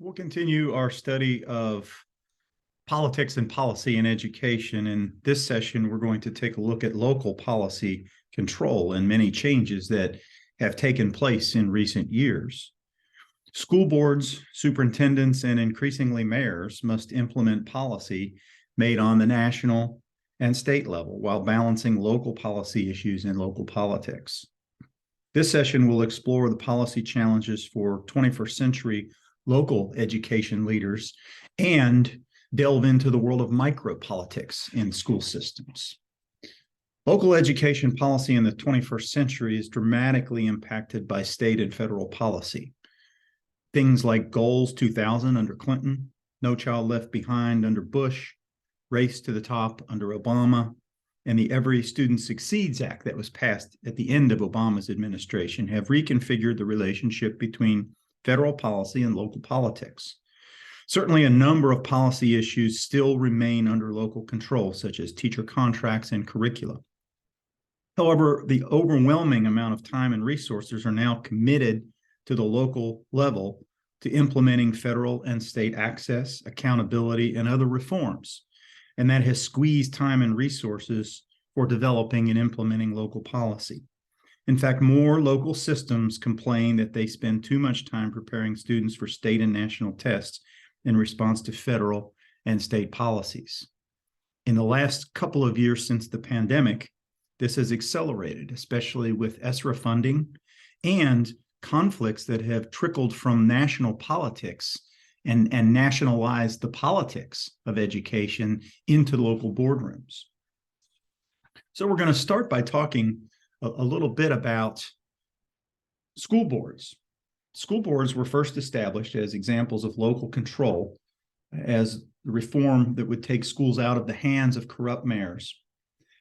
We'll continue our study of politics and policy in education. In this session, we're going to take a look at local policy control and many changes that have taken place in recent years. School boards, superintendents, and increasingly mayors must implement policy made on the national and state level while balancing local policy issues and local politics. This session will explore the policy challenges for 21st century local education leaders and delve into the world of micropolitics in school systems. Local education policy in the 21st century is dramatically impacted by state and federal policy. Things like Goals 2000 under Clinton, No Child Left Behind under Bush, Race to the Top under Obama, and the Every Student Succeeds Act that was passed at the end of Obama's administration have reconfigured the relationship between federal policy and local politics. Certainly, a number of policy issues still remain under local control, such as teacher contracts and curricula. However, the overwhelming amount of time and resources are now committed to the local level to implementing federal and state access, accountability, and other reforms. And that has squeezed time and resources for developing and implementing local policy. In fact, more local systems complain that they spend too much time preparing students for state and national tests in response to federal and state policies. In the last couple of years since the pandemic, this has accelerated, especially with ESSER funding and conflicts that have trickled from national politics and nationalized the politics of education into local boardrooms. So we're going to start by talking a little bit about school boards. School boards were first established as examples of local control as the reform that would take schools out of the hands of corrupt mayors.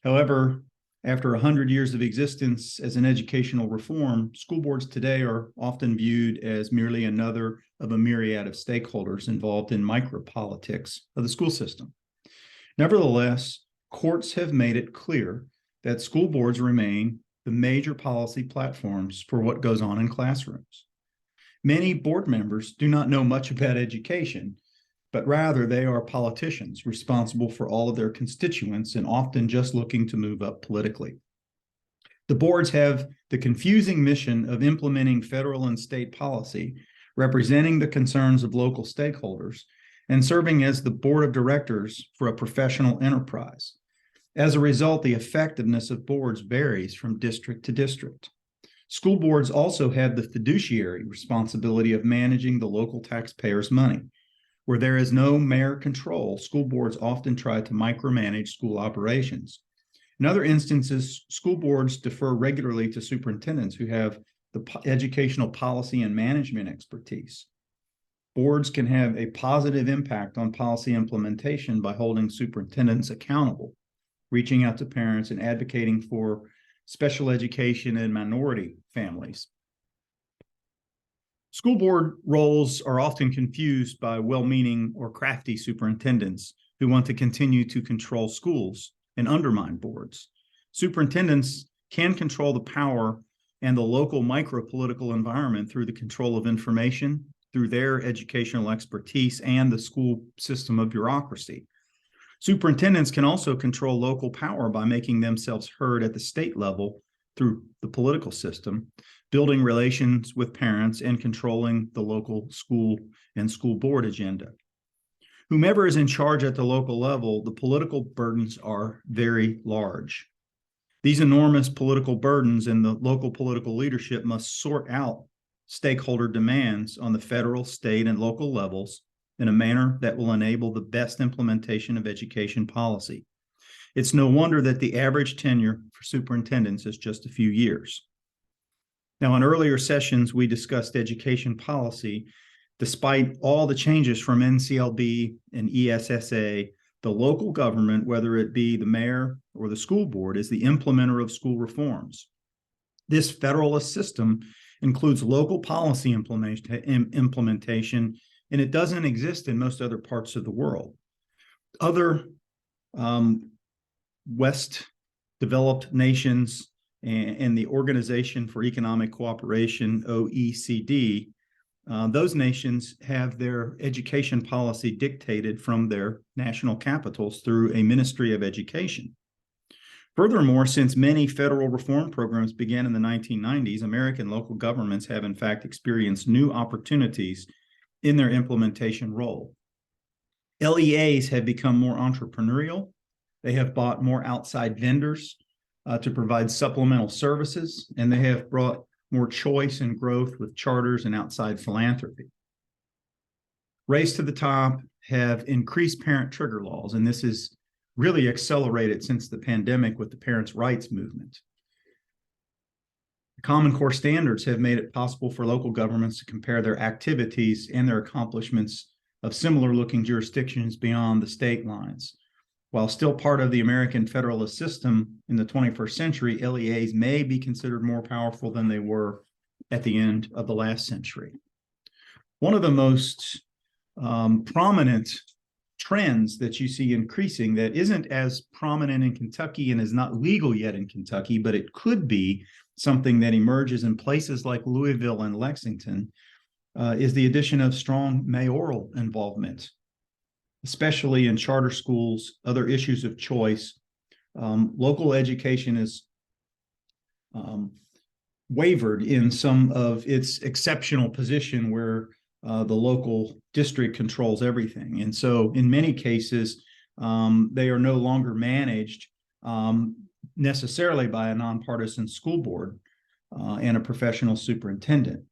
However, after 100 years of existence as an educational reform, school boards today are often viewed as merely another of a myriad of stakeholders involved in micropolitics of the school system. Nevertheless, courts have made it clear that school boards remain the major policy platforms for what goes on in classrooms. Many board members do not know much about education, but rather they are politicians responsible for all of their constituents and often just looking to move up politically. The boards have the confusing mission of implementing federal and state policy, representing the concerns of local stakeholders, and serving as the board of directors for a professional enterprise. As a result, the effectiveness of boards varies from district to district. School boards also have the fiduciary responsibility of managing the local taxpayers' money. Where there is no mayor control, school boards often try to micromanage school operations. In other instances, school boards defer regularly to superintendents who have the educational policy and management expertise. Boards can have a positive impact on policy implementation by holding superintendents accountable, reaching out to parents, and advocating for special education and minority families. School board roles are often confused by well-meaning or crafty superintendents who want to continue to control schools and undermine boards. Superintendents can control the power and the local micropolitical environment through the control of information, through their educational expertise, and the school system of bureaucracy. Superintendents can also control local power by making themselves heard at the state level through the political system, building relations with parents, and controlling the local school and school board agenda. Whomever is in charge at the local level, the political burdens are very large. These enormous political burdens and the local political leadership must sort out stakeholder demands on the federal, state, and local levels in a manner that will enable the best implementation of education policy. It's no wonder that the average tenure for superintendents is just a few years. Now, in earlier sessions, we discussed education policy. Despite all the changes from NCLB and ESSA, the local government, whether it be the mayor or the school board, is the implementer of school reforms. This federalist system includes local policy implementation, and it doesn't exist in most other parts of the world. Other West developed nations and the Organization for Economic Cooperation, OECD, Those nations have their education policy dictated from their national capitals through a Ministry of Education. Furthermore, since many federal reform programs began in the 1990s, American local governments have in fact experienced new opportunities in their implementation role. LEAs have become more entrepreneurial. They have bought more outside vendors to provide supplemental services, and they have brought more choice and growth with charters and outside philanthropy. Race to the top have increased parent trigger laws, and this is really accelerated since the pandemic with the parents' rights movement. The Common Core standards have made it possible for local governments to compare their activities and their accomplishments of similar-looking jurisdictions beyond the state lines. While still part of the American federalist system in the 21st century, LEAs may be considered more powerful than they were at the end of the last century. One of the most prominent trends that you see increasing that isn't as prominent in Kentucky and is not legal yet in Kentucky, but it could be something that emerges in places like Louisville and Lexington, is the addition of strong mayoral involvement, especially in charter schools, other issues of choice. Local education is wavered in some of its exceptional position where the local district controls everything. And so in many cases, they are no longer managed necessarily by a nonpartisan school board and a professional superintendent.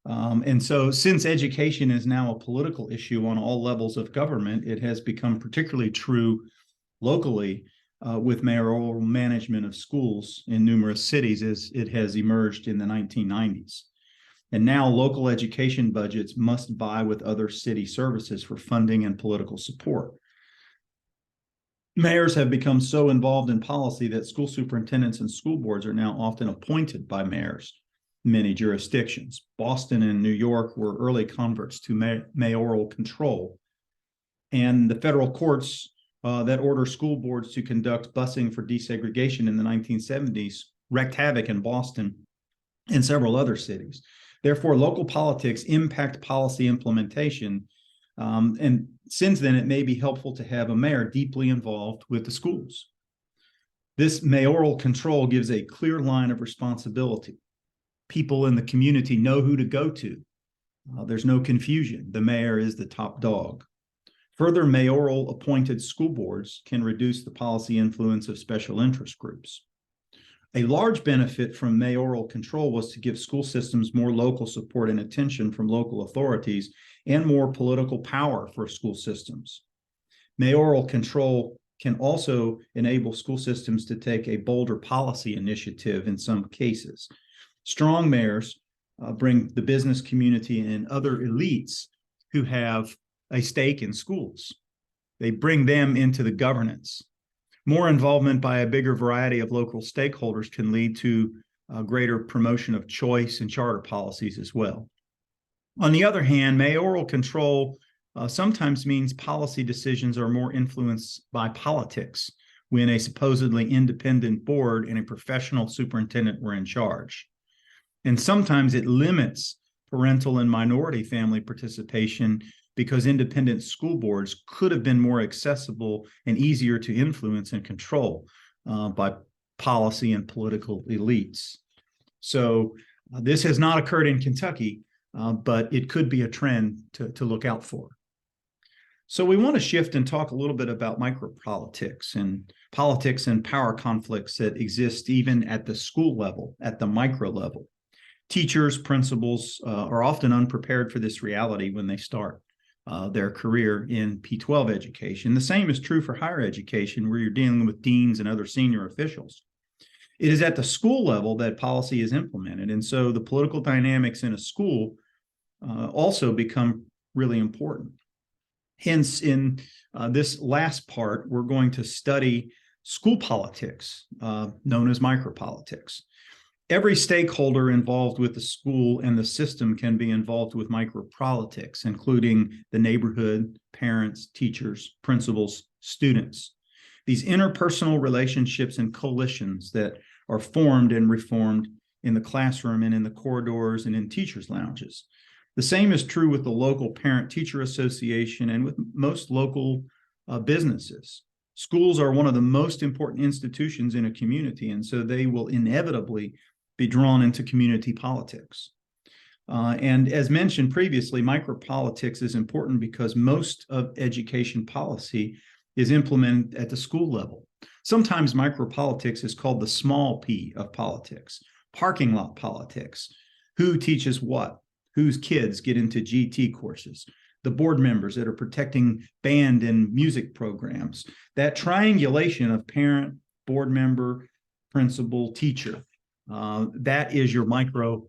And so since education is now a political issue on all levels of government, it has become particularly true locally with mayoral management of schools in numerous cities as it has emerged in the 1990s. And now local education budgets must vie with other city services for funding and political support. Mayors have become so involved in policy that school superintendents and school boards are now often appointed by mayors in many jurisdictions. Boston and New York were early converts to mayoral control. And the federal courts that order school boards to conduct busing for desegregation in the 1970s wreaked havoc in Boston and several other cities. Therefore, local politics impact policy implementation. And since then, it may be helpful to have a mayor deeply involved with the schools. This mayoral control gives a clear line of responsibility. People in the community know who to go to. There's no confusion. The mayor is the top dog. Further, mayoral appointed school boards can reduce the policy influence of special interest groups. A large benefit from mayoral control was to give school systems more local support and attention from local authorities and more political power for school systems. Mayoral control can also enable school systems to take a bolder policy initiative in some cases. Strong mayors bring the business community and other elites who have a stake in schools. They bring them into the governance. More involvement by a bigger variety of local stakeholders can lead to greater promotion of choice and charter policies as well. On the other hand, mayoral control sometimes means policy decisions are more influenced by politics when a supposedly independent board and a professional superintendent were in charge. And sometimes it limits parental and minority family participation because independent school boards could have been more accessible and easier to influence and control by policy and political elites. So this has not occurred in Kentucky, but it could be a trend to look out for. So we want to shift and talk a little bit about micropolitics and politics and power conflicts that exist even at the school level, at the micro level. Teachers, principals are often unprepared for this reality when they start their career in P-12 education. The same is true for higher education, where you're dealing with deans and other senior officials. It is at the school level that policy is implemented, and so the political dynamics in a school also become really important. Hence, in this last part, we're going to study school politics, known as micropolitics. Every stakeholder involved with the school and the system can be involved with micropolitics, including the neighborhood, parents, teachers, principals, students. These interpersonal relationships and coalitions that are formed and reformed in the classroom and in the corridors and in teachers' lounges. The same is true with the local parent-teacher association and with most local businesses. Schools are one of the most important institutions in a community, and so they will inevitably be drawn into community politics. And as mentioned previously, micropolitics is important because most of education policy is implemented at the school level. Sometimes micropolitics is called the small p of politics, parking lot politics, who teaches what, whose kids get into GT courses, the board members that are protecting band and music programs, that triangulation of parent, board member, principal, teacher. That is your micro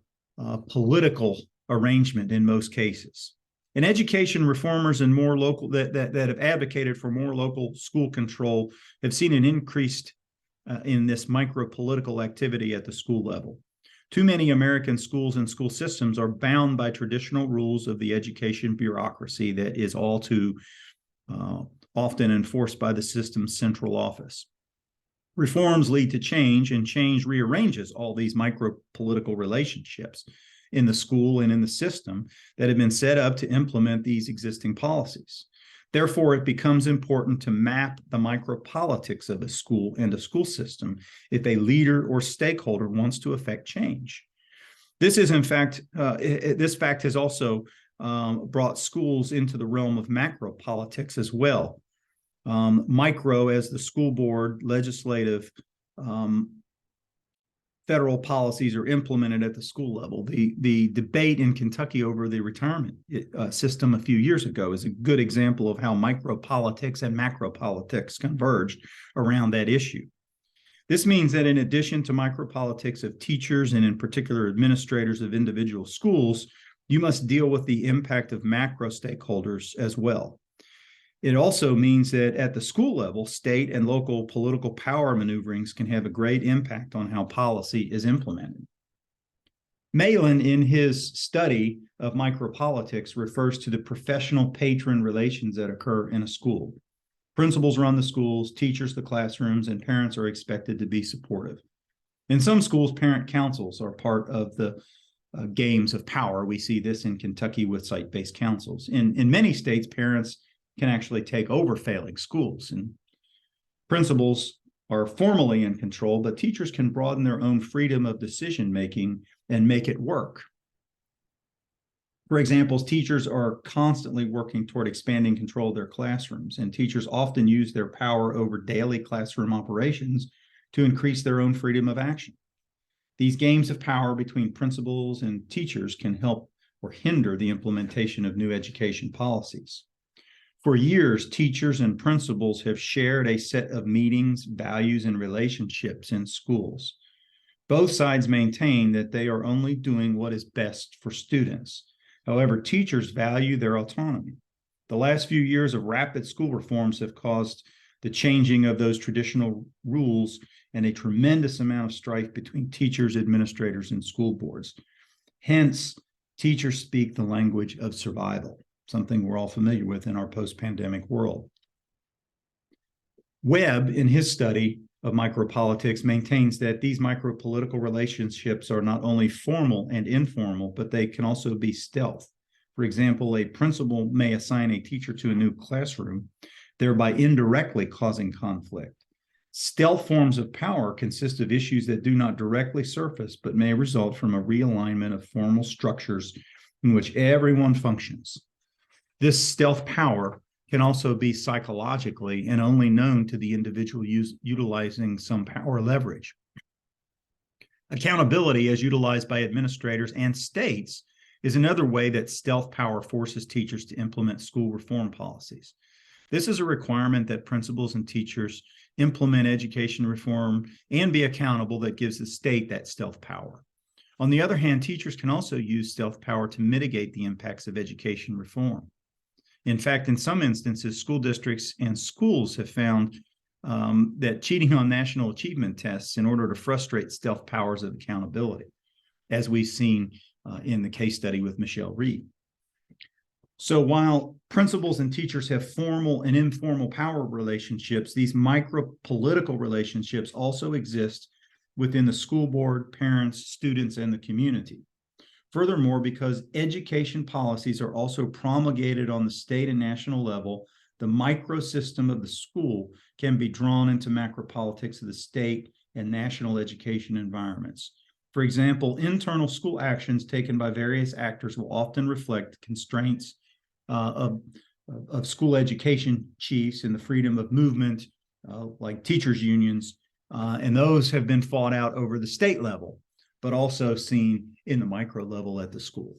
political arrangement in most cases. And education reformers and more local that have advocated for more local school control have seen an increase in this micro political activity at the school level. Too many American schools and school systems are bound by traditional rules of the education bureaucracy that is all too often enforced by the system's central office. Reforms lead to change, and change rearranges all these micro-political relationships in the school and in the system that have been set up to implement these existing policies. Therefore, it becomes important to map the micropolitics of a school and a school system if a leader or stakeholder wants to affect change. This is, in fact, this fact has also brought schools into the realm of macropolitics as well. Micro as the school board, legislative, federal policies are implemented at the school level. The debate in Kentucky over the retirement system a few years ago is a good example of how micropolitics and macropolitics converged around that issue. This means that in addition to micropolitics of teachers and in particular administrators of individual schools, you must deal with the impact of macro stakeholders as well. It also means that at the school level, state and local political power maneuverings can have a great impact on how policy is implemented. Malin, in his study of micropolitics, refers to the professional patron relations that occur in a school. Principals run the schools, teachers the classrooms, and parents are expected to be supportive. In some schools, parent councils are part of the games of power. We see this in Kentucky with site-based councils. In many states, parents can actually take over failing schools, and principals are formally in control, but teachers can broaden their own freedom of decision-making and make it work. For example, teachers are constantly working toward expanding control of their classrooms, and teachers often use their power over daily classroom operations to increase their own freedom of action. These games of power between principals and teachers can help or hinder the implementation of new education policies. For years, teachers and principals have shared a set of meetings, values, and relationships in schools. Both sides maintain that they are only doing what is best for students. However, teachers value their autonomy. The last few years of rapid school reforms have caused the changing of those traditional rules and a tremendous amount of strife between teachers, administrators, and school boards. Hence, teachers speak the language of survival, something we're all familiar with in our post-pandemic world. Webb, in his study of micropolitics, maintains that these micropolitical relationships are not only formal and informal, but they can also be stealth. For example, a principal may assign a teacher to a new classroom, thereby indirectly causing conflict. Stealth forms of power consist of issues that do not directly surface, but may result from a realignment of formal structures in which everyone functions. This stealth power can also be psychologically and only known to the individual utilizing some power leverage. Accountability, as utilized by administrators and states, is another way that stealth power forces teachers to implement school reform policies. This is a requirement that principals and teachers implement education reform and be accountable that gives the state that stealth power. On the other hand, teachers can also use stealth power to mitigate the impacts of education reform. In fact, in some instances, school districts and schools have found that cheating on national achievement tests in order to frustrate stealth powers of accountability, as we've seen in the case study with Michelle Reed. So while principals and teachers have formal and informal power relationships, these micro-political relationships also exist within the school board, parents, students, and the community. Furthermore, because education policies are also promulgated on the state and national level, the microsystem of the school can be drawn into macropolitics of the state and national education environments. For example, internal school actions taken by various actors will often reflect constraints of school education chiefs and the freedom of movement, like teachers' unions, and those have been fought out over the state level, but also seen in the micro level at the school.